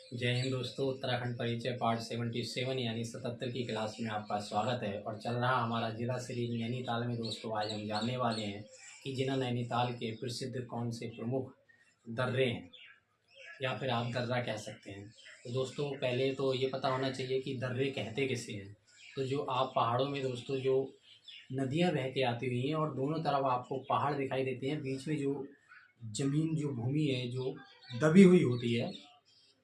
जय हिंद दोस्तों। उत्तराखंड परिचय पार्ट 77 यानी 77 की क्लास में आपका स्वागत है। और चल रहा हमारा जिला श्री नैनीताल में दोस्तों, आज हम जानने वाले हैं कि जिला नैनीताल के प्रसिद्ध कौन से प्रमुख दर्रे हैं, या फिर आप दर्रा कह सकते हैं। तो दोस्तों, पहले तो ये पता होना चाहिए कि दर्रे कहते किसे हैं। तो जो आप पहाड़ों में दोस्तों जो नदियाँ बह के आती हुई हैं और दोनों तरफ आपको पहाड़ दिखाई देते हैं, बीच में जो ज़मीन जो भूमि है जो दबी हुई होती है,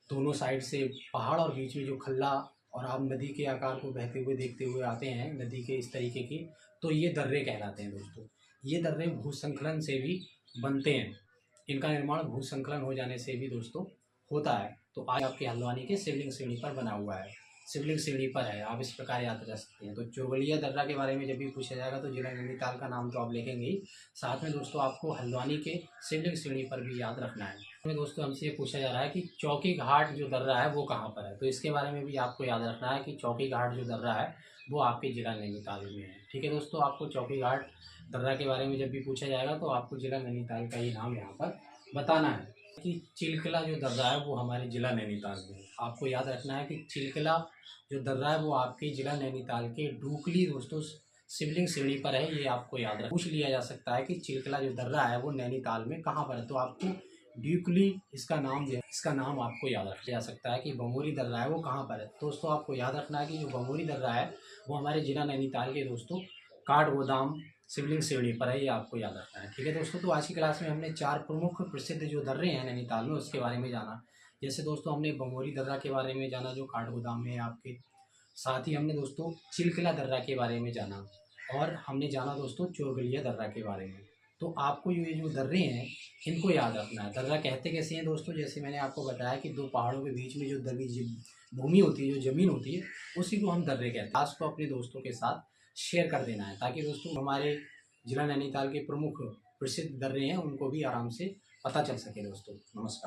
दोनों साइड से पहाड़ और बीच में जो खल्ला, और आप नदी के आकार को बहते हुए देखते हुए आते हैं नदी के इस तरीके की, तो ये दर्रे कहलाते हैं दोस्तों। ये दर्रे भूसंकलन से भी बनते हैं। इनका निर्माण भूसंकलन हो जाने से भी दोस्तों होता है। तो आज आपके हल्द्वानी के शिवलिंग श्रेणी पर बना हुआ है, शिवलिंग श्रेणी पर है, आप इस प्रकार याद रख सकते हैं। तो चोगलिया दर्रा के बारे में जब भी पूछा जाएगा तो जिला नैनीताल का नाम तो आप लिखेंगे ही, साथ में दोस्तों आपको हल्द्वानी के शिवलिंग श्रेणी पर भी याद रखना है। में दोस्तों हमसे ये पूछा जा रहा है कि चौकी घाट जो दर्रा है वो कहाँ पर है। तो इसके बारे में भी आपको याद रखना है कि चौकी घाट जो दर्रा है वो आपके जिला नैनीताल में है। ठीक है दोस्तों, आपको चौकी घाट दर्रा के बारे में जब भी पूछा जाएगा तो आपको जिला नैनीताल का ही नाम यहाँ पर बताना है। कि चिलकला जो दर्रा है वो हमारे जिला नैनीताल में है। आपको याद रखना है कि चिलकला जो दर्रा है वो आपके जिला नैनीताल के डूकली दोस्तों शिवलिंग श्रेणी पर है। ये आपको याद रख पूछ लिया जा सकता है कि चिलकला जो दर्रा है वो नैनीताल में कहाँ पर है। तो आपको ड्यूकली इसका नाम जो है, इसका नाम आपको याद रखा जा सकता है कि बमोरी दर्रा है वो कहाँ पर है। दोस्तों आपको याद रखना है कि जो बमोरी दर्रा है वो हमारे जिला नैनीताल के दोस्तों काठगोदाम शिवलिंग श्रेणी पर है। ये आपको याद रखना है। ठीक है दोस्तों, तो आज की क्लास में हमने 4 प्रमुख प्रसिद्ध जो दर्रे हैं नैनीताल में उसके बारे में जाना। जैसे दोस्तों हमने बमोरी दर्रा के बारे में जाना जो काठगोदाम में है आपके, साथ ही हमने दोस्तों चिलकला दर्रा के बारे में जाना, और हमने जाना दोस्तों चोरगलिया दर्रा के बारे में। तो आपको ये जो दर्रे हैं इनको याद रखना है। दर्रा कहते कैसे हैं दोस्तों, जैसे मैंने आपको बताया कि दो पहाड़ों के बीच में जो दबी भूमि होती है, जो ज़मीन होती है, उसी को हम दर्रे कहते हैं। आज को अपने दोस्तों के साथ शेयर कर देना है ताकि दोस्तों हमारे जिला नैनीताल के प्रमुख प्रसिद्ध दर्रे हैं उनको भी आराम से पता चल सके। दोस्तों नमस्कार।